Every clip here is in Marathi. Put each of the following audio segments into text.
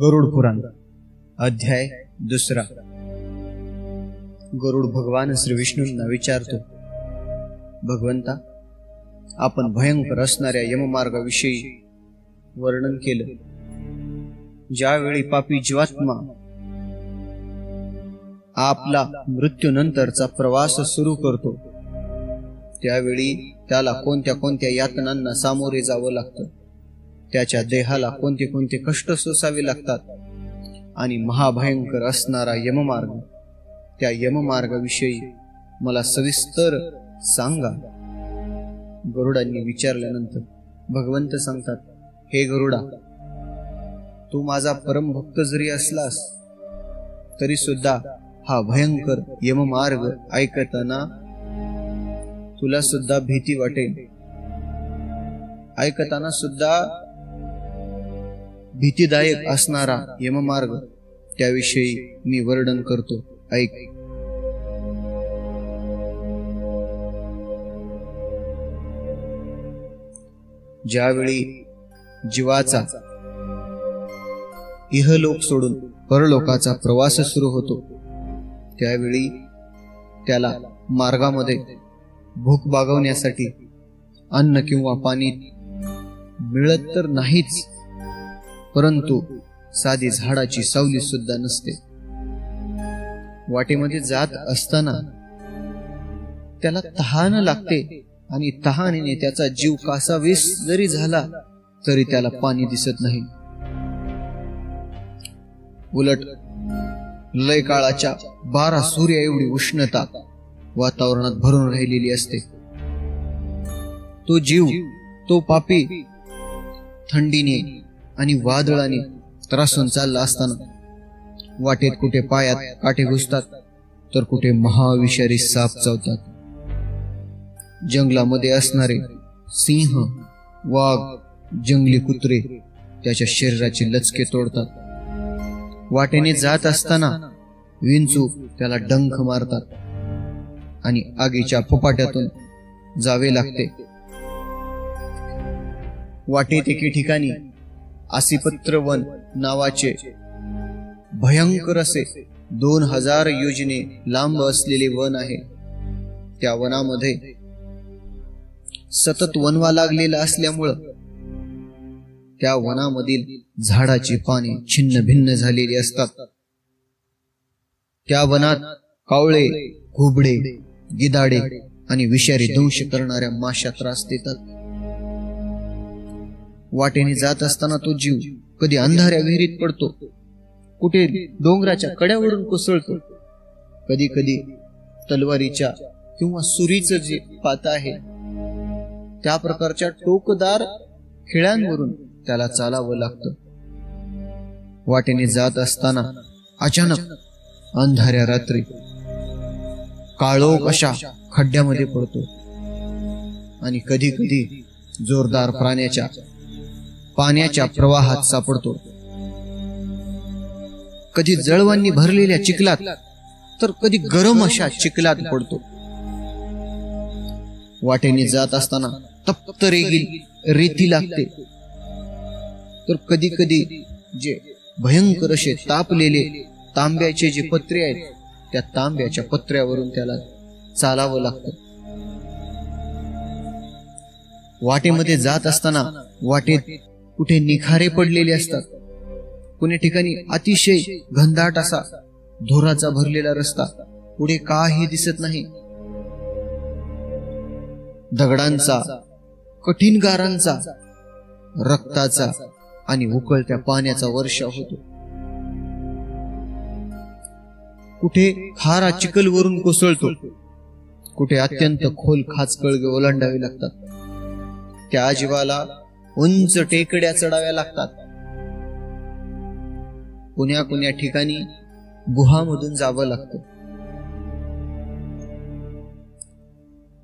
गरुड पुराण अध्याय 2। गरुड भगवान श्री विष्णूंना विचारतो, भगवंता, आपण भयंकर असणाऱ्या यममार्गाविषयी वर्णन केलं. ज्यावेळी पापी जीवात्मा आपला मृत्यूनंतरचा प्रवास सुरू करतो, त्यावेळी त्याला कोणत्या कोणत्या यातनांना सामोरे जावं लागतं, त्याच्या देहाला कोणते कोणते कष्ट सोसावे लागतात आणि महाभयंकर असणारा यममार्ग, त्या यममार्गाविषयी मला सविस्तर सांगा. गरुडांनी विचारल्यानंतर भगवंत सांगतात, हे गरुडा, तू माझा परमभक्त जरी असलास तरी सुद्धा हा भयंकर यममार्ग ऐकताना तुला सुद्धा भीती वाटेल. ऐकताना सुद्धा भीतीदायक असणारा यममार्ग, त्याविषयी मी वर्णन करतो, ऐक. ज्यावेळी जीवाचा इहलोक सोडून परलोकाचा प्रवास सुरू होतो, त्यावेळी त्याला मार्गामध्ये भूक भागवण्यासाठी अन्न किंवा पाणी मिळत तर नाहीच, परंतु साधी झाडाची सावली सुद्धा नसते. वाटेमध्ये जात असताना त्याला तहान लागते आणि तहानेने त्याचा जीव कासावीस जरी झाला तरी त्याला पाणी दिसत नाही. उलट लय काळाच्या 12 सूर्य एवढी उष्णता वातावरणात भरून राहिलेली असते. तो जीव, तो पापी थंडीने आणि वादळाने त्रासून चालला असताना वाटेत कुठे पायात काटे घुसतात तर कुठे महाविषारी साप चावतात. जंगलामध्ये असणारे सिंह, वाघ, जंगली कुत्रे त्याच्या शरीराची लचके तोडतात. वाटेने जात असताना विंचू त्याला डंख मारतात आणि आगीच्या फपाट्यातून जावे लागते. वाटेत एके ठिकाणी आसिपत्र वन नावाचे भयंकर असे 2000 योजने लांब असलेले वन आहे. त्या वनामध्ये सतत वणवा लागलेला असल्यामुळं त्या वनामधील झाडाची पाने छिन्न भिन्न झालेली असतात. त्या वनात कावळे, घुबडे, गिधाडे आणि विषारी दंश करणाऱ्या माशा त्रास देतात. वाटेने जात असताना तो जीव कधी अंधाऱ्या विहिरीत पडतो, कुठे डोंगराच्या कड्यावरून कोसळतो, कधी कधी तलवारीच्या किंवा सुरीचं जे पाता आहे त्या प्रकारच्या टोकदार खिळ्यांवरून त्याला चालावं लागतं. वाटेने जात असताना अचानक अंधाऱ्या रात्री काळोख अशा खड्ड्यामध्ये पडतो आणि कधी कधी जोरदार पाण्याच्या प्रवाहात सापडतो. कधी जळवांनी भरलेल्या चिखलात तर कधी गरम अशा चिखलात पडतो. वाटेने जात असताना तप्त रेती लागते, तर कधी कधी जे भयंकर असे तापलेले तांब्याचे जे पत्रे आहेत, त्या तांब्याच्या पत्र्यावरून त्याला चालावं लागतं. वाटेमध्ये जात असताना वाटेत कुठे निखारे पडलेले असतात, कुणी ठिकाणी अतिशय घनदाट असा धुराचा भरलेला रस्ता, पुढे काही दिसत नाही. दगडांचा, कठीण गारांचा, रक्ताचा आणि उकळत्या पाण्याचा वर्षाव होतो. कुठे खारा चिखलवरून कोसळतो, कुठे अत्यंत खोल खाचकळगे ओलांडावे लागतात. त्या जीवाला उंच टेकड्या चढाव्या लागतात. कुण्या ठिकाणी गुहामधून जावं लागतं.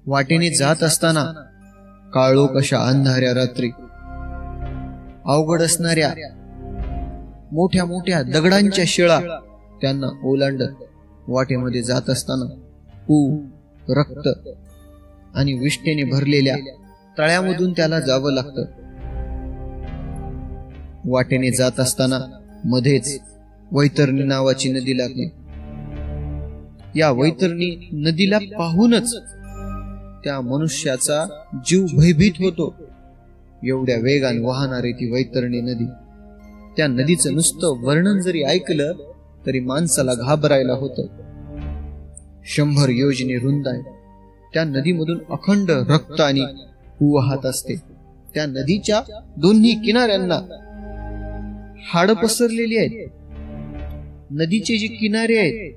वाटेने जात असताना काळोख अशा अंधाऱ्या रात्री अवघड असणाऱ्या मोठ्या मोठ्या दगडांच्या शिळा त्यांना ओलांडत वाटेमध्ये जात असताना रक्त आणि विष्ठेने भरलेल्या तळ्यामधून त्याला जावं लागतं. वाटेने जात असताना मध्येच वैतरणी नावाची नदी लागली. या वैतरणी नदीला पाहूनच त्या मनुष्याचा जीव भयभीत होतो. एवढ्या वेगाने वाहणारी ती वैतरणी नदी, त्या नदीचं नुसतं वर्णन जरी ऐकलं तरी माणसाला घाबरायला होतं. 100 योजने रुंद आहे. त्या नदीमधून अखंड रक्त आणि वाहत असते. त्या नदीच्या दोन्ही किनाऱ्यांना हाड पसरलेली आहेत. नदीचे जे किनारे आहेत,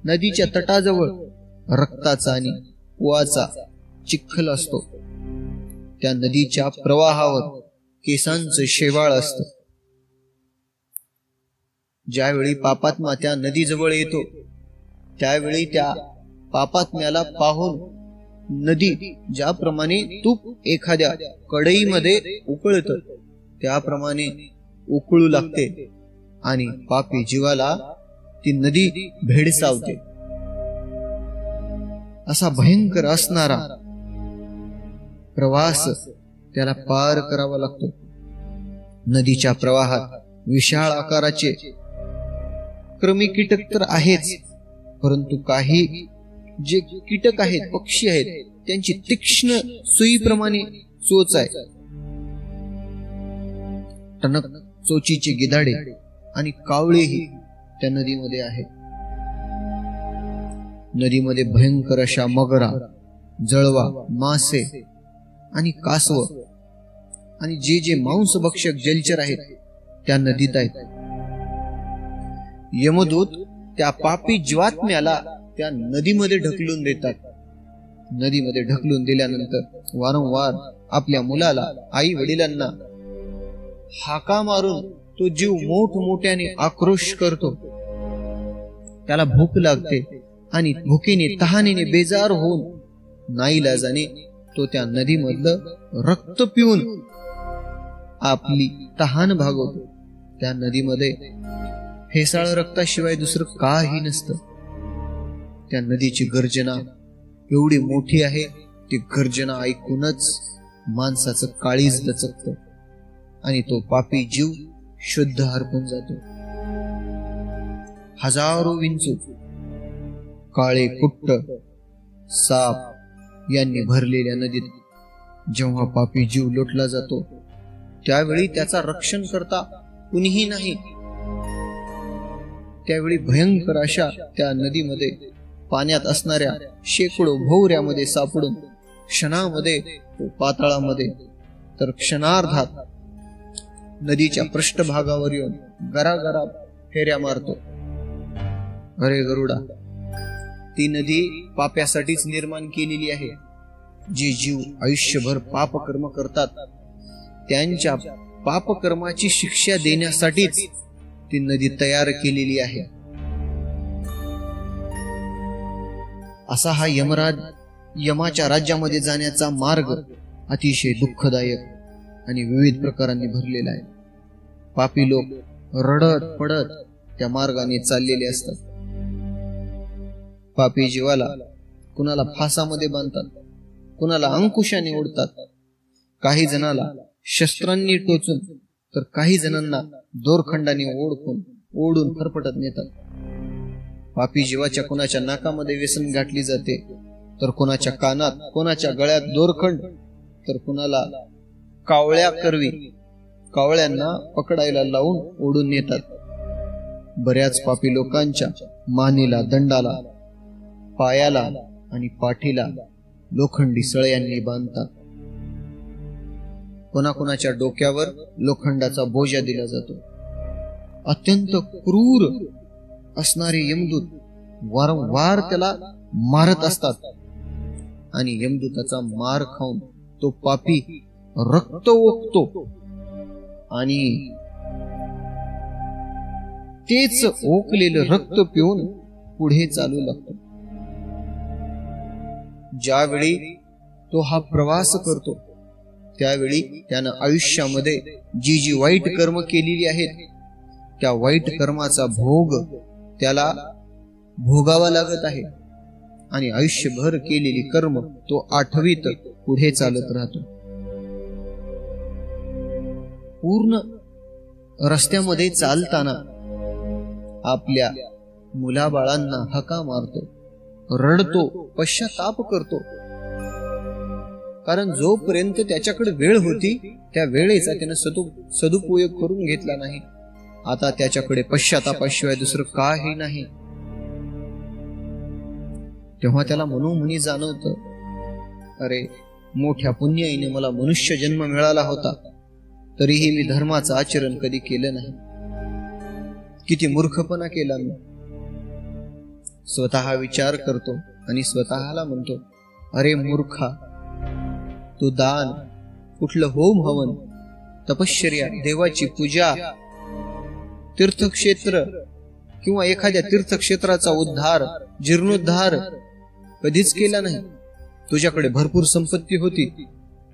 नदीच्या तटाजवळ रक्ताचा आणि पुआचा चिखल असतो. त्या नदीच्या प्रवाहावर केसांचं शेवाळ असतं. ज्यावेळी पापात्मा त्या नदीजवळ येतो त्यावेळी त्या पापात्म्याला पाहून नदी ज्याप्रमाणे तूप एखाद्या कढईमध्ये उकळतं त्याप्रमाणे उकळू लागते आणि पापी जीवाला ती नदी भेडसावते. असा भयंकर असणारा प्रवास त्याला पार करावा लागतो. नदीच्या प्रवाहात विशाळ आकाराचे कृमी कीटक तर आहेच, परंतु काही जे कीटक आहेत, पक्षी आहेत, त्यांची तीक्ष्ण सुईप्रमाणे चोच आहे. टणक चोचीचे गिधाडे आणि कावळेही त्या नदीमध्ये आहेत. नदीमध्ये भयंकर अशा मगरा, जळवा, मासे आणि कासव आणि जे जे मांसभक्षक जलचर आहेत त्या नदीत आहेत. यमदूत त्या पापी जीवात्म्याला त्या नदीमध्ये ढकलून देतात. नदीमध्ये ढकलून दिल्यानंतर वारंवार आपल्या मुलाला, आई वडिलांना हाका मारून तो जीव मोठमोठ्याने आक्रोश करतो. त्याला भूक लागते आणि भुकेने तहानेने बेजार होऊन नाईलाजाने तो त्या नदीमधलं रक्त पिऊन आपली तहान भागवतो. त्या नदीमध्ये फेसाळ रक्ताशिवाय दुसरं काही नसतं. त्या नदीची गर्जना एवढी मोठी आहे, ती गर्जना ऐकूनच माणसाचं काळीज दचकतं आणि तो पापी जीव शुद्ध हरपून जातो. हजारो विंचू, काळे कुट्ट, साप यांनी भरलेल्या नदीत जेव्हा पापी जीव लोटला जातो त्यावेळी त्याचा रक्षण करता कुणीही नाही. त्यावेळी भयंकर अशा त्या नदीमध्ये पाण्यात असणाऱ्या शेकडो भोवऱ्यामध्ये सापडून क्षणामध्ये तो पाताळामध्ये तर क्षणार्धात नदीच्या पृष्ठभागावर येऊन गरागरा फेऱ्या मारतो. अरे गरुडा, ती नदी पाप्यासाठीच निर्माण केलेली आहे. जे जीव आयुष्यभर पापकर्म करतात त्यांच्या पापकर्माची शिक्षा देण्यासाठीच ती नदी तयार केलेली आहे. असा हा यमाच्या राज्यामध्ये जाण्याचा मार्ग अतिशय दुःखदायक आणि विविध प्रकारांनी भरलेला आहे. पापी लोक रडत पडत त्या मार्गाने चाललेले असतात. पापी जीवाला कुणाला फासामध्ये बांधतात, कुणाला अंकुशाने ओढतात, काही जणाला शस्त्रांनी टोचून तर काही जणांना दोरखंडाने ओढून फरफटत नेतात. पापी जीवाच्या कुणाच्या नाकामध्ये व्यसन गाठली जाते, तर कुणाच्या कानात, कुणाच्या गळ्यात दोरखंड, तर कुणाला कावळ्यांना पकडायला लावून ओढून नेतात. बऱ्याच पापी लोकांच्या मानेला, दंडाला, पायाला आणि पाठीला लोखंडी सळयांनी बांधतात. कोणाकोणाच्या डोक्यावर लोखंडाचा बोजा दिला जातो. अत्यंत क्रूर असणारे यमदूत वारंवार त्याला मारत असतात आणि यमदूताचा मार खाऊन तो पापी रक्त ओकतो आणि तेच ओकलेलं रक्त पिऊन पुढे चालू लागतो. ज्यावेळी तो हा प्रवास करतो त्यावेळी त्यानं आयुष्यामध्ये जी जी वाईट कर्म केलेली आहेत त्या वाईट कर्माचा भोग त्याला भोगावा लागत आहे आणि आयुष्यभर केलेली कर्म तो आठवीत पुढे चालत राहतो. पूर्ण रस्त्यामध्ये चालताना आपल्या मुलाबाळांना हाका मारतो, रडतो, पश्चाताप करतो. कारण जोपर्यंत त्याच्याकडे वेळ होती त्या वेळेचा त्याने सदुपयोग करून घेतला नाही. आता त्याच्याकडे पश्चातापाशिवाय दुसरं काही नाही. तेव्हा त्याला मनोमनी जाणवतं, अरे मोठ्या पुण्याईने मला मनुष्य जन्म मिळाला होता, तरीही मी धर्माचं आचरण कधी केलं नाही. किती मूर्खपणा केला मी. स्वतः विचार करतो आणि स्वतःला म्हणतो, अरे मूर्खा, तू दान, कुठलं होम हवन, तपश्चर्या, देवाची पूजा, तीर्थक्षेत्र किंवा एखाद्या तीर्थक्षेत्राचा उद्धार, जीर्णोद्धार कधीच केला नाही. तुझ्याकडे भरपूर संपत्ती होती,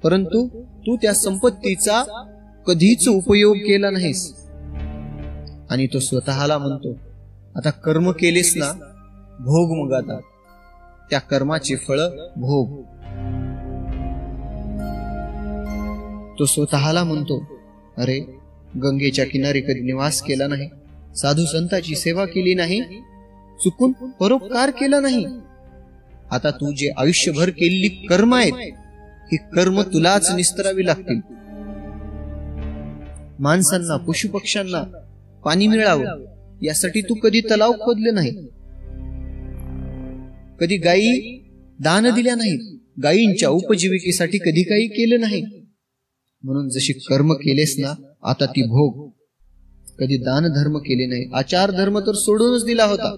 परंतु तू त्या संपत्तीचा कधीच उपयोग केला नाहीस. आणि तो स्वतःला म्हणतो, आता कर्म केलेस ना, भोग मग आता त्या कर्माची फळं भोग. तो स्वतःला म्हणतो, अरे गंगेच्या किनारी कधी निवास केला नाही, साधू संतांची सेवा केली नाही, चुकून परोपकार केला नाही. आता तू जे आयुष्यभर केलेली कर्म आहेत, ही कर्म तुलाच निस्तरावी लागतील. माणसांना, पशुपक्ष्यांना पाणी मिळावं यासाठी तू कधी तलाव खोदले नाही, कधी गायी दान दिल्या नाहीत, गायींच्या उपजीविकेसाठी कधी काही केलं नाही. म्हणून जशी कर्म केलेस ना, आता ती भोग. कधी दान धर्म केले नाही, आचार धर्म तर सोडूनच दिला होता.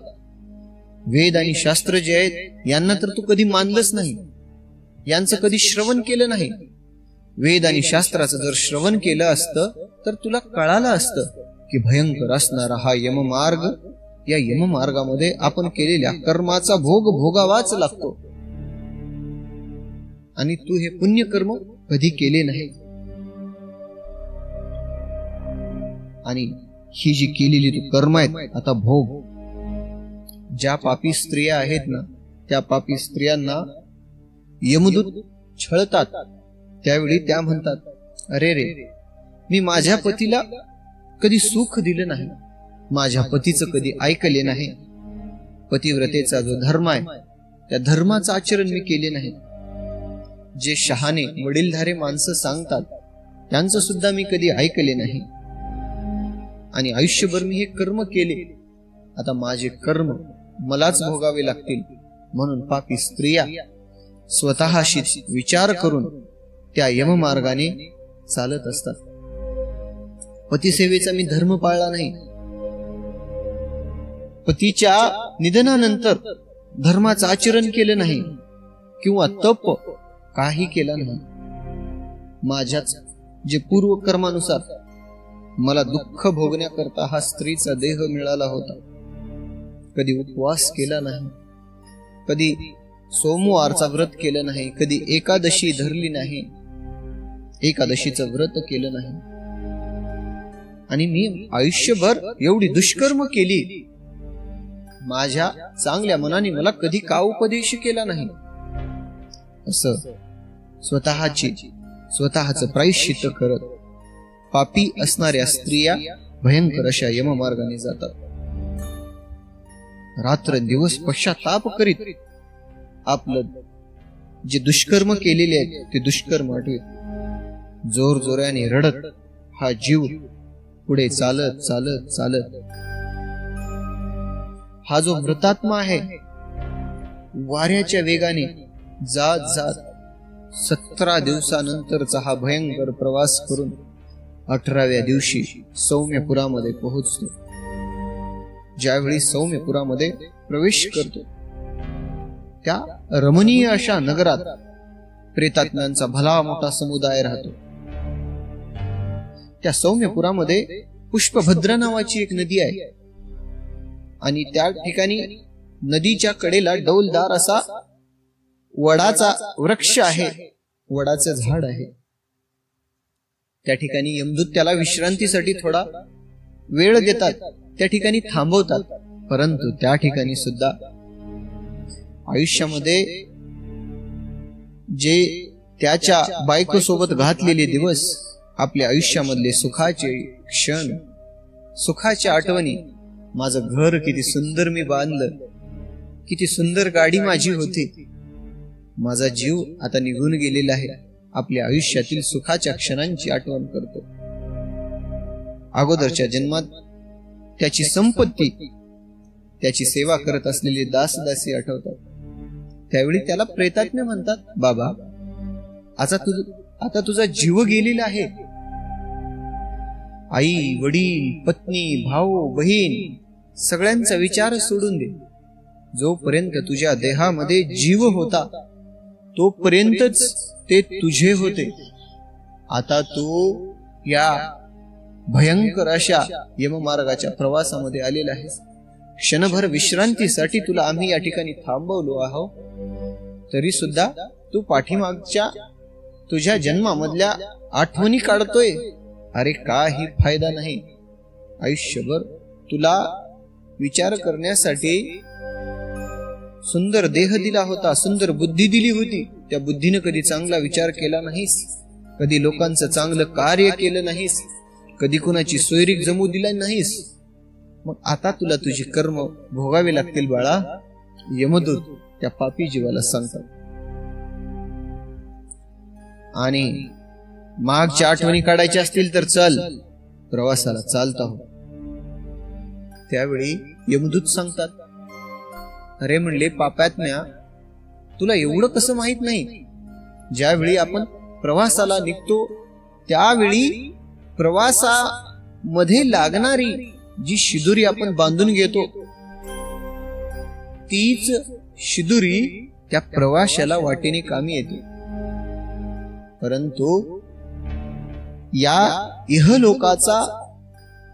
वेद आणि शास्त्र जे आहेत यांना तर तू कधी मानलंच नाही, यांचं कधी श्रवण केलं नाही. वेद आणि शास्त्राचं जर श्रवण केलं असतं तर तुला कळालं असतं की भयंकर असणारा हा यममार्ग, या यममार्गामध्ये आपण केलेल्या कर्माचा भोग भोगावाच लागतो. आणि तू हे पुण्यकर्म कधी केले नाही. आणि ही जी केलेली तू कर्म आहेत, आता भोग. ज्या पापी स्त्रिया आहेत ना, त्या पापी स्त्रियांना यमदूत छळतात. त्यावेळी त्या म्हणतात, अरे रे, मी माझ्या पतीला कधी सुख दिलं नाही, माझ्या पतीचं कधी ऐकले नाही. पतिव्रतेचा जो धर्म आहे त्या धर्माचं आचरण मी केले नाही. जे शहाणे वडीलधारे माणसं सांगतात त्यांचं सुद्धा मी कधी ऐकले नाही. आणि आयुष्यभर मी हे कर्म केले, आता माझे कर्म मलाच भोगावे लागतील. म्हणून पापी स्त्रिया स्वतःशी विचार करून त्या यममार्गाने चालत असतात. पतिसेवेचा मी धर्म पाळला नाही, पतीच्या निधनानंतर धर्माचं आचरण केलं नाही किंवा तप काही केलं नाही. माझ्याच जे पूर्व कर्मानुसार मला दुःख भोगण्याकरता हा स्त्रीचा देह मिळाला होता. कधी उपवास केला नाही, कधी सोमवारचा व्रत केलं नाही, कधी एकादशी धरली नाही, एकादशीचं व्रत केलं नाही. आणि मी आयुष्यभर एवढी दुष्कर्म केली, माझ्या चांगल्या मनाने मला कधी का उपदेश केला नाही. असं स्वतःच प्रायश्चित्त करत पापी असणाऱ्या स्त्रिया भयंकर अशा यममार्गाने जातात. रात्र दिवस पश्चाताप करीत आपलं जे दुष्कर्म केलेले आहेत ते दुष्कर्म आठवत, जोर जोराने रडत हा जीव पुढे चालत चालत चालत, हा जो मृतात्मा आहे वाऱ्याच्या वेगाने जात जात 17 दिवसानंतरचा हा भयंकर प्रवास करून 18व्या दिवशी सौम्यपुरामध्ये पोहोचतो. ज्यावेळी सौम्यपुरामध्ये प्रवेश करतो, त्या रमणीय अशा नगरात प्रेतात्म्यांचा भला मोठा समुदाय राहतो. त्या सौम्यपुरामध्ये पुष्पभद्रा नावाची एक नदी आहे आणि त्या ठिकाणी नदीच्या कडेला डौलदार असा वडाचा वृक्ष आहे, वडाचं झाड आहे. त्या ठिकाणी यमदूत त्याला विश्रांतीसाठी थोडा वेळ देतात, त्या ठिकाणी थांबवतात. परंतु त्या ठिकाणी सुद्धा आयुष्यामध्ये जे त्याच्या बायकोसोबत घातलेले दिवस, आपल्या आयुष्यामधले सुखाचे क्षण सुखाच्या आठवणी, माझं घर किती सुंदर मी बांधलं, किती सुंदर गाडी माझी होती. माझा जीव आता निघून गेलेला आहे. आपल्या आयुष्यातील सुखाच्या क्षणांची आठवण करतो. अगोदरच्या जन्मात त्याची संपत्ती, त्याची सेवा करत असलेले दासदासी आठवतात. त्यावेळी त्याला प्रेतात्म्य म्हणतात. बाबा, आता तुझा जीव गेलेला आहे. आई, वडील, पत्नी, भाऊ, बहीण सगळ्यांचा विचार सोडून दे. जोपर्यंत तुझ्या देहामध्ये जीव होता तोपर्यंतच ते तुझे होते. आता तू या भयंकर अशा यममार्गाच्या प्रवासामध्ये आलेला आहेस. क्षणभर विश्रांतीसाठी तुला आम्ही या ठिकाणी थांबवलो आहोत, तरी सुद्धा तू पाठीमागच्या तुझ्या जन्मामधल्या आठवणी काढतोय. अरे, काही फायदा नाही. आयुष्यभर तुला विचार करण्यासाठी सुंदर देह दिला होता, सुंदर बुद्धी दिली होती. त्या बुद्धीने कधी चांगला विचार केला नाहीस, कधी लोकांचं चांगलं कार्य केलं नाहीस, कधी कुणाची सोयरीक जमू दिला नाहीस. मग आता तुला तुझी कर्म भोगावे लागतील बाळा, यमदूत त्या पापी जीवाला सांगतात. आणि मागच्या आठवणी काढायच्या असतील तर चल, प्रवासाला चालत आहोत. त्यावेळी यमदूत सांगतात, अरे म्हणले पापात्म्या, तुला एवढं कसं माहित नाही? ज्यावेळी आपण प्रवासाला निघतो त्यावेळी प्रवासामध्ये लागणारी जी शिदुरी आपण बांधून घेतो, तीच शिदुरी त्या प्रवाशाला वाटेने कामी येते. परंतु या इहलोकाचा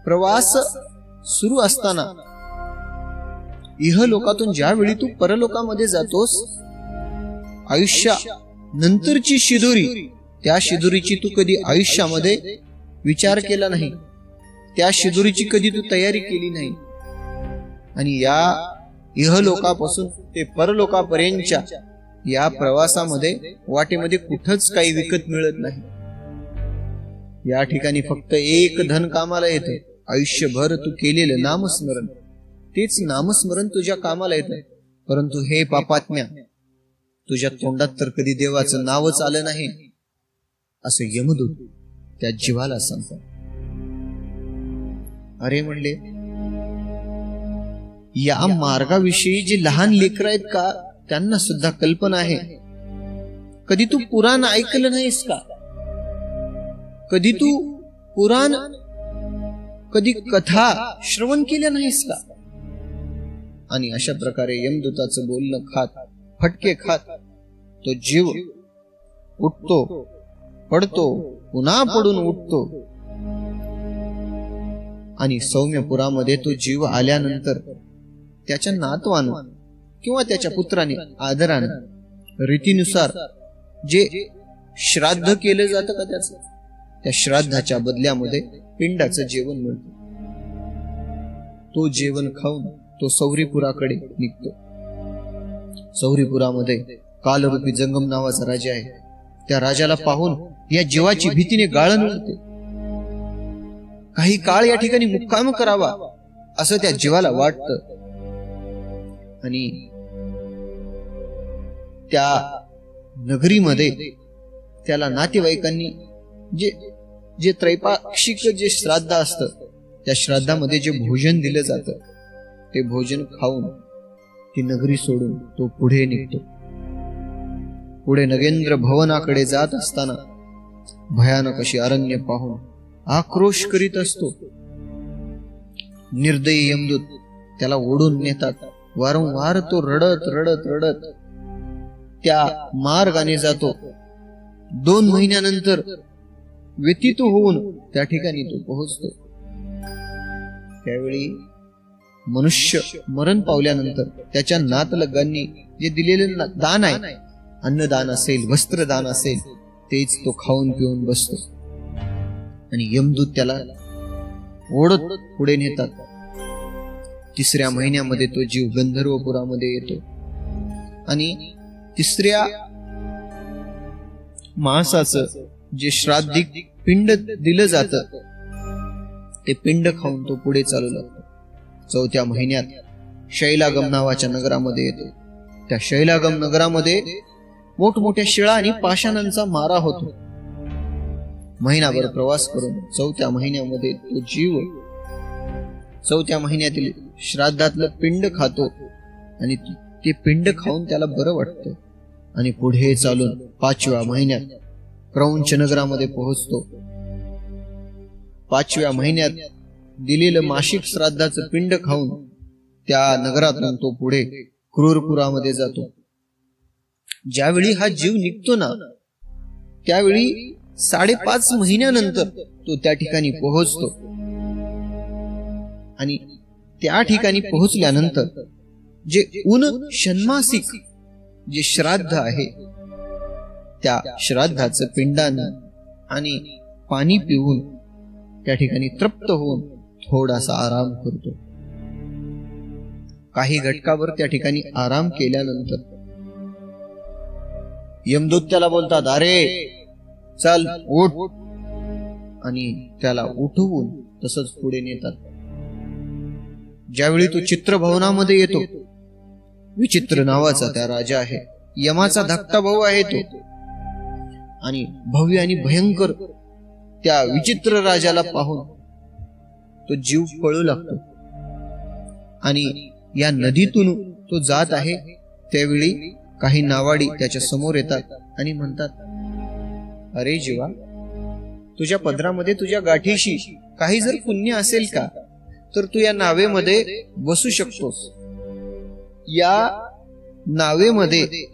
प्रवास सुरू असताना, इहलोकातून ज्यावेळी तू परलोकामध्ये जातोस, आयुष्या नंतरची शिदुरी, त्या शिदुरीची तू कधी आयुष्यामध्ये विचार केला नाही, त्या शिदुरीची कधी तू तयारी केली नाही. आणि या इहलोकापासून ते परलोकापर्यंतच्या या प्रवासामध्ये वाटेमध्ये कुठंच काही विकत मिळत नाही. या ठिकाणी फक्त एक धन कामाला येतं, आयुष्यभर तू केलेलं नामस्मरण. तेच नामस्मरण तुझ्या कामाला येतं. परंतु हे पापात्म्या, तुझ्या तोंडात तर कधी देवाचं नावच आलं नाही, असं यमदूत त्या जीवाला सांगतात. अरे म्हणले, या मार्गाविषयी जे लहान लेकर आहेत का, त्यांना सुद्धा कल्पना आहे. कधी तू पुराण ऐकलं नाहीस का? कधी तू पुराण, कधी कथा श्रवण केल्या नाहीस का? आणि अशा प्रकारे यमदूताचं बोलणं खात, फटके खात तो जीव उठतो, पडतो, पुन्हा पडून उठतो. आणि सौम्यपुरामध्ये तो जीव आल्यानंतर त्याच्या नातवानं किंवा त्याच्या पुत्राने आदरानं रीतीनुसार जे श्राद्ध केलं जातं का, त्या श्राद्धाच्या बदल्यामध्ये पिंडाचं जेवण मिळतं. तो जेवण खाऊन तो सौरीपुराकडे निघतो. सौरीपुरामध्ये कालरूपी जंगम नावाचा राजा आहे. त्या राजाला पाहून या जीवाची भीतीने गाळण उडते. काही काळ या ठिकाणी मुक्काम करावा असं त्या जीवाला वाटतं. आणि त्या नगरीमध्ये त्याला नातेवाईकांनी जे त्रैपाक्षिक जे श्राद्ध असतं, त्या श्राद्धामध्ये जे भोजन दिलं जातं, ते भोजन खाऊन ती नगरी सोडून तो पुढे निघतो. पुढे नगेंद्र भवनाकडे जात असताना भयानक अशी अरण्य पाहून आक्रोश करीत असतो. निर्दयी यमदूत त्याला ओढून नेतात. वारंवार तो रडत रडत रडत त्या मार्गाने जातो. 2 महिन्यानंतर व्यतीत होऊन त्या ठिकाणी तो पोहोचतो. त्यावेळी मनुष्य मरण पावल्यानंतर त्याच्या नातलगांनी जे दिलेले दान आहे, अन्नदान असेल, वस्त्रदान असेल, तेच तो खाऊन पिऊन बसतो. आणि यमदूत त्याला ओढत पुढे नेतात. 3ऱ्या महिन्यामध्ये तो जीव गंधर्वपुरामध्ये येतो. आणि 3ऱ्या मासाचं जे श्राद्धिक पिंड दिलं जातं, ते पिंड खाऊन तो पुढे चालू लागतो. 4थ्या महिन्यात शैलागम नावाच्या नगरामध्ये येतो. त्या शैलागम नगरामध्ये मोठमोठ्या शिळा आणि पाषाणांचा मारा होतो. महिनाभर प्रवास करून 4थ्या महिन्यामध्ये तो जीव 4थ्या महिन्यातील श्राद्धातलं पिंड खातो आणि ते पिंड खाऊन त्याला बरं वाटतं आणि पुढे चालून 5व्या महिन्यात क्रौंच नगरामध्ये पोहोचतो. 5व्या महिन्यात दिलेलं मासिक श्राद्धाचं पिंड खाऊन त्या नगरातून तो पुढे क्रूरपुरामध्ये जातो. ज्यावेळी हा जीव निघतो ना, त्यावेळी 5.5 महिन्यानंतर तो त्या ठिकाणी पोहोचतो आणि त्या ठिकाणी पोहोचल्यानंतर जे षण्मासिक जे श्राद्ध आहे, त्या श्राद्धाचं पिंडानं आणि पाणी पिऊन त्या ठिकाणी तृप्त होऊन थोडासा आराम करतो. काही घटकावर त्या ठिकाणी आराम केल्यानंतर यमदूत त्याला बोलतात, अरे चल उठ, आणि त्याला उठवून तसंच पुढे नेतात. ज्यावेळी तो चित्रभवनामध्ये येतो, विचित्र नावाचा त्या राजा आहे, यमाचा धाकटा भाऊ आहे तो, आणि भव्य आणि भयंकर त्या विचित्र राजाला पाहून तो जीव पळू लागतो. आणि या नदीतून तो जात आहे त्यावेळी काही नावाडी त्याच्या समोर येतात आणि म्हणतात, अरे जीवा, तुझ्या पदरामध्ये तुझ्या गाठीशी काही जर पुण्य असेल का, तर तू या नावेमध्ये बसू शकतोस. या नावेमध्ये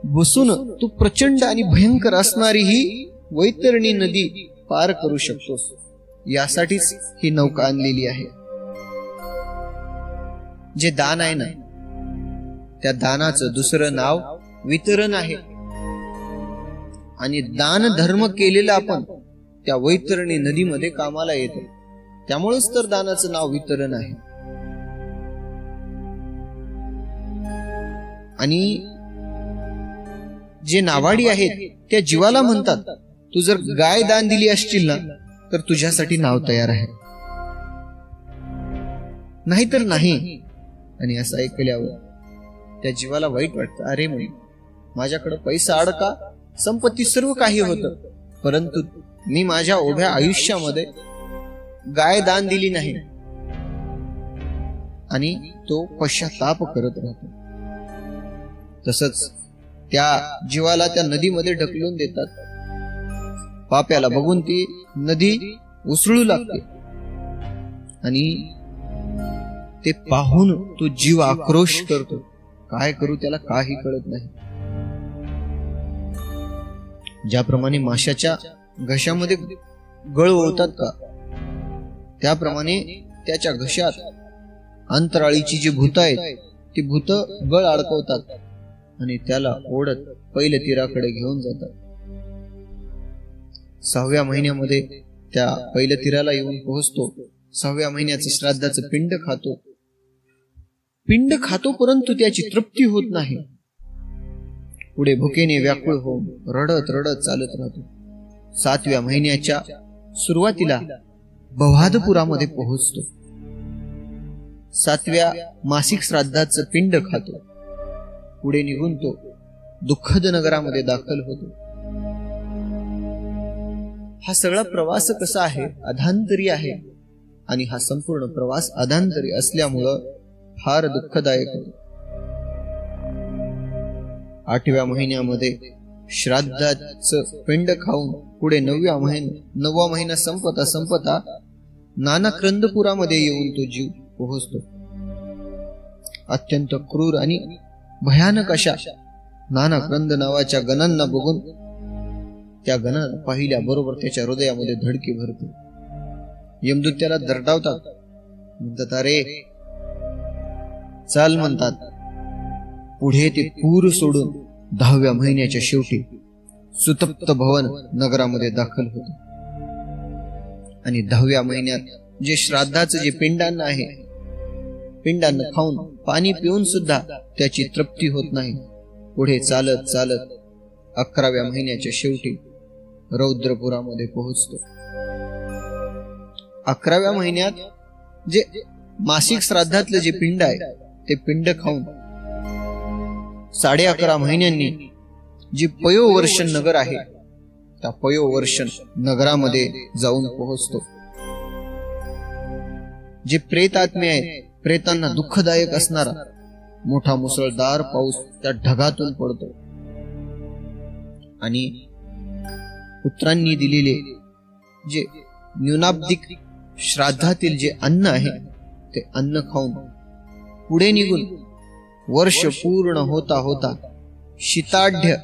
बसून तू प्रचंड आणि भयंकर असणारी ही वैतरणी नदी पार करू शकतोस. यासाठीच ही नौका आणलेली आहे. जे दान आहे ना, त्या दानाचं दुसरं नाव वितरण आहे. आणि दान धर्म केलेला आपण त्या वैतरणी नदीमध्ये कामाला येतो. त्यामुळेच तर दानाचं नाव वितरण आहे. आणि जे नावाडी आहेत त्या जीवाला म्हणतात, तू जर गाय दान दिली असशील ना, तर तुझ्यासाठी नाव तयार आहे, नाहीतर नाही. आणि असं ऐकल्यावर त्या जीवाला वाईट वाटतं. अरे मुली, माझ्याकडे पैसा अडका, संपत्ती सर्व काही होतं, परंतु मी माझ्या उभ्या आयुष्यामध्ये गाय दान दिली नाही. आणि तो पश्चाताप करत राहतो. तसंच त्या जीवाला त्या नदीमध्ये ढकलून देतात. पाप्याला बघून ती नदी उसळू लागते आणि ते पाहून तो जीव आक्रोश करतो. काय करू त्याला काही कळत नाही. ज्याप्रमाणे माशाच्या घशामध्ये गळ ओळतात का, त्याप्रमाणे त्याच्या घशात अंतराळीची जी भूत आहेत ती भूत गळ अडकवतात आणि त्याला ओढत पहिल्या तीराकडे घेऊन जातात. 6व्या महिन्यामध्ये त्या पहिल्या तीराला येऊन पोहोचतो. 6व्या महिन्याचं श्राद्धाचं पिंड खातो, परंतु त्याची तृप्ती होत नाही. पुढे भुकेने व्याकुळ होऊन रडत रडत चालत राहतो. 7व्या महिन्याच्या सुरुवातीला बवादपुरामध्ये पोहोचतो. 7व्या मासिक श्राद्धाचं पिंड खातो. पुढे निघून तो दुःखद नगरामध्ये दाखल होतो. हा सगळा प्रवास कसा आहे, अधांतरी आहे. आणि हा संपूर्ण प्रवास अधांतरी असल्यामुळं फार दुःखदायक होतो. 8व्या महिन्यामध्ये श्राद्धाचं पिंड खाऊन पुढे 9व्या महिना संपता नानाक्रंदपुरामध्ये येऊन तो जीव पोहोचतो. अत्यंत क्रूर आणि भयानक अशा नानाक्रंद नावाच्या गणांना बघून त्या गणांना पाहिल्या बरोबर त्याच्या हृदयामध्ये धडकी भरते. यमदूत त्याला दरडावतात, म्हणतात, अरे चल म्हणतात. पुढे ते पूर सोडून 10व्या महिन्याच्या शेवटी सुतप्त भवन नगरामध्ये दाखल होते. आणि 10व्या महिन्यात जे श्राद्धाचं जे पिंडान्न आहे, पिंडान्न खाऊन पाणी पिऊन सुद्धा त्याची तृप्ती होत नाही. पुढे चालत चालत 11व्या महिन्याच्या शेवटी रौद्रपुरामध्ये पोहोचतो. 11व्या महिन्यात जे मासिक श्राद्धातलं जे पिंड आहे ते पिंड खाऊन 11.5 महिन्यांनी जी पयोवर्षण नगर आहे त्या पयोवर्षण नगरामध्ये जाऊन पोहोचतो. जे प्रेतात्मे आहेत, प्रेतांना दुःखदायक असणारा मोठा मुसळधार पाऊस त्या ढगातून पडतो आणि पुत्रांनी दिलेले जे न्यूनाब्दिक श्राद्धातील जे अन्न आहे ते अन्न खाऊन पुढे निघून वर्ष पूर्ण होता होता शीताढ्य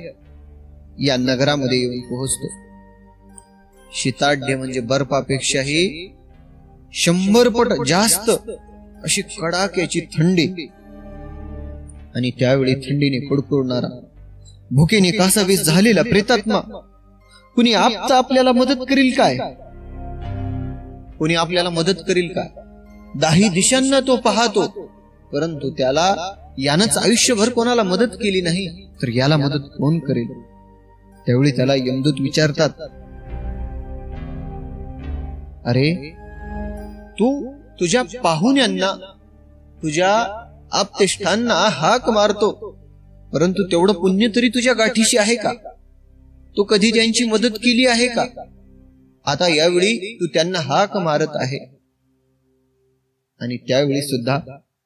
या नगरामध्ये येऊन पोहोचतो. शीताढ्य म्हणजे बर्फापेक्षाही 100 पट जास्त अशी कडाक्याची थंडी आणि त्यावेळी थंडीने कुडकुडणारा भुकेने कासावीस झालेला प्रेतात्मा कुणी आप्त आपल्याला मदत करील काय? कुणी आपल्याला मदत करील काय? 10 दिशांना तो पाहतो, परंतु त्याला यानंच आयुष्यभर कोणाला मदत केली नाही तर याला मदत कोण करेल? त्यावेळी त्याला यमदूत विचारतात, अरे तू तुझ्या पाहुण्यांना, तुझ्या आप्तेष्टांना हाक मारतो, परंतु तेवढं पुण्य तरी तुझ्या गाठीशी आहे का? तू कधी त्यांची मदत केली आहे का? आता यावेळी तू त्यांना हाक मारत आहे. आणि त्यावेळी सुद्धा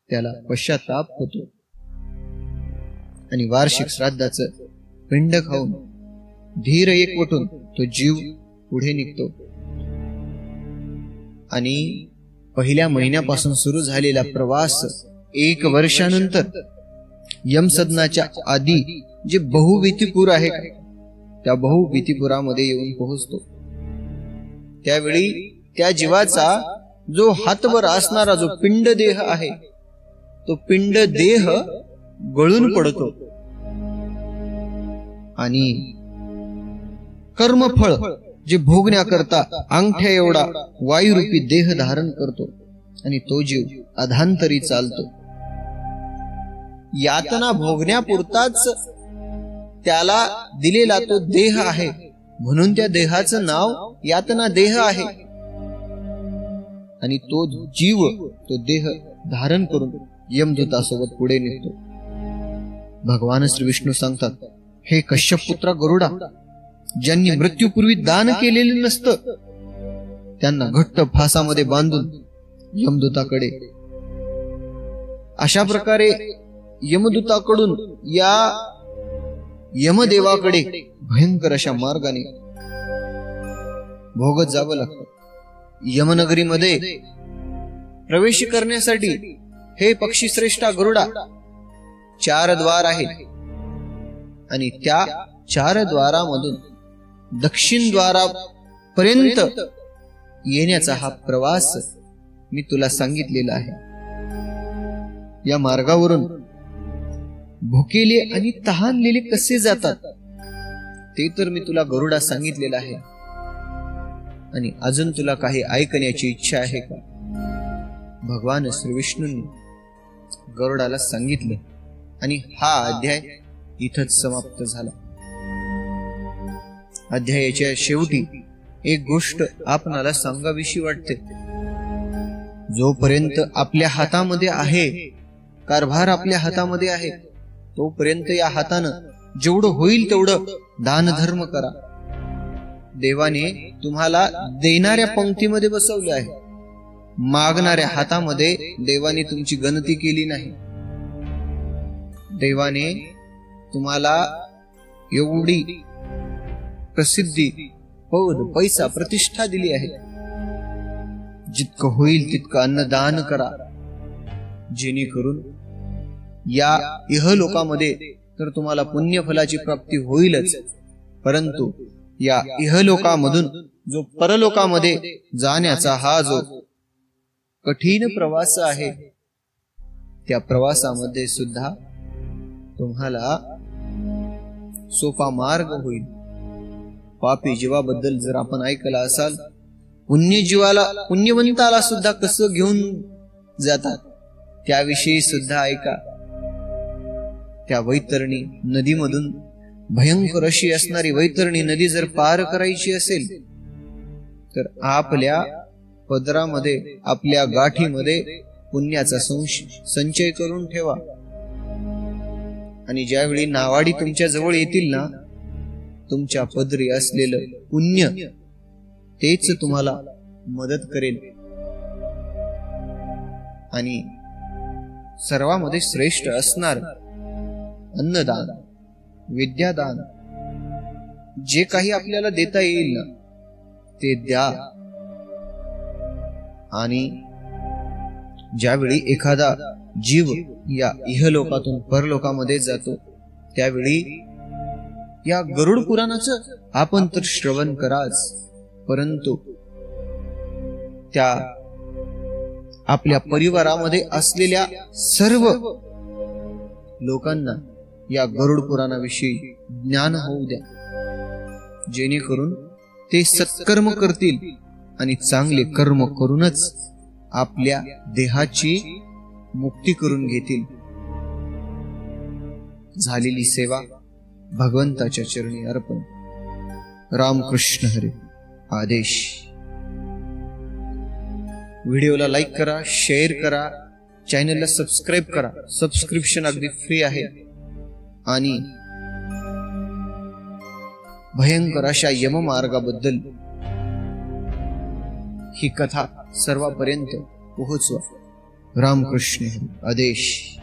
त्याला पश्चाताप होतो आणि वार्षिक श्राद्धाचं पिंड खाऊन धीर एकवटून तो जीव पुढे निघतो. आणि पहिल्या महिन्यापासून सुरू झालेला प्रवास 1 वर्षानंतर यमसदनाच्या आधी जे बहुवितीपूर आहे त्या बहुवितीपुरामध्ये येऊन पोहोचतो. त्यावेळी त्या जीवाचा जो हातवर असणारा जो पिंड देह आहे तो पिंड देह गळून पडतो आणि कर्मफळ जे भोगण्याकरता अंगठ्या एवढा वायुरूपी देह धारण करतो आणि तो जीव अधांतरी चालतो. यातना भोगण्यापुरताच त्याला दिलेला तो देह आहे म्हणून त्या देहाचं नाव यातना देह आहे. आणि तो जीव तो देह धारण करून यमदूतासोबत पुढे निघतो. भगवान श्री विष्णू सांगतात, हे कश्यप पुत्रा गरुडा, ज्यांनी मृत्यूपूर्वी दान केलेले नसतं त्यांना घट्ट फासामध्ये बांधून यमदूताकडे, अशा प्रकारे यमदूताकडून या यमदेवाकडे भयंकर अशा मार्गाने भोगत जावं लागतं. यमनगरीमध्ये प्रवेश करण्यासाठी हे पक्षी श्रेष्ठा गरुडा 4 द्वार आहेत आणि त्या 4 द्वारामधून दक्षिण द्वारापर्यंत येण्याचा हा प्रवास मी तुला सांगितलेला आहे. या मार्गावरून भुकेले आणि तहानलेले कसे जातात ते तर मी तुला गरुडा सांगितलेलं आहे. आणि अजून तुला काही ऐकण्याची इच्छा आहे का? भगवान श्री विष्णूंनी गरुडाला सांगितलं आणि हा अध्याय इथंच समाप्त झाला. अध्यायाच्या शेवटी एक गोष्ट आपणाला सांगावीशी वाटते. जोपर्यंत आपल्या हातामध्ये आहे, कारभार आपल्या हातामध्ये आहे, तोपर्यंत या हातानं जेवढं होईल तेवढं दान धर्म करा. देवाने तुम्हाला देणाऱ्या पंक्तीमध्ये बसवले आहे, मागणाऱ्या हातामध्ये देवाने तुमची गणती केली नाही. देवाने तुम्हाला एवढी प्रसिद्धी, पद, पैसा, प्रतिष्ठा दिली आहे. जितकं होईल तितकं अन्नदान करा, जेणेकरून या इहलोकामध्ये तर तुम्हाला पुण्यफलाची प्राप्ती होईलच, परंतु या इहलोकामधून जो परलोकामध्ये जाण्याचा हा जो कठीण प्रवास आहे त्या प्रवासामध्ये सुद्धा तुम्हाला सोपा मार्ग होईल. पापी जीवाबद्दल जर आपण ऐकलं असाल, पुण्यवंताला सुद्धा कसं घेऊन जातात त्याविषयी सुद्धा ऐका. त्या वैतरणी नदीमधून भयंकर अशी असणारी वैतरणी नदी जर पार करायची असेल तर आपल्या पदरामध्ये आपल्या गाठीमध्ये पुण्याचा संचय करून ठेवा. आणि ज्यावेळी नावाडी तुमच्या जवळ येतील ना, तुमच्या पदरी असलेलं पुण्य तेच तुम्हाला मदत करेल. आणि सर्वांमध्ये श्रेष्ठ असणार अन्नदान, विद्यादान, जे काही आपल्याला देता येईल ना ते द्या. आणि ज्यावेळी एखादा जीव या इहलोकातून परलोकामध्ये जातो त्यावेळी या गरुड पुराणाचं आपण तर श्रवण कराच, परंतु त्या आपल्या परिवारामध्ये असलेल्या सर्व लोकांना या गरुड पुराणाविषयी ज्ञान होऊ द्या, जेणेकरून ते सत्कर्म करतील आणि चांगले कर्म करूनच आपल्या देहाची मुक्ती करून घेतील. झालेली सेवा भगवंताच्या चरणी अर्पण. रामकृष्ण हरी. आदेश. व्हिडिओला लाईक करा, शेअर करा, चॅनलला सबस्क्राईब करा. सबस्क्रिप्शन अगदी फ्री आहे. आणि भयंकर अशा यममार्गाबद्दल ही कथा सर्वांपर्यंत पोहोचवा. रामकृष्ण हरी. आदेश.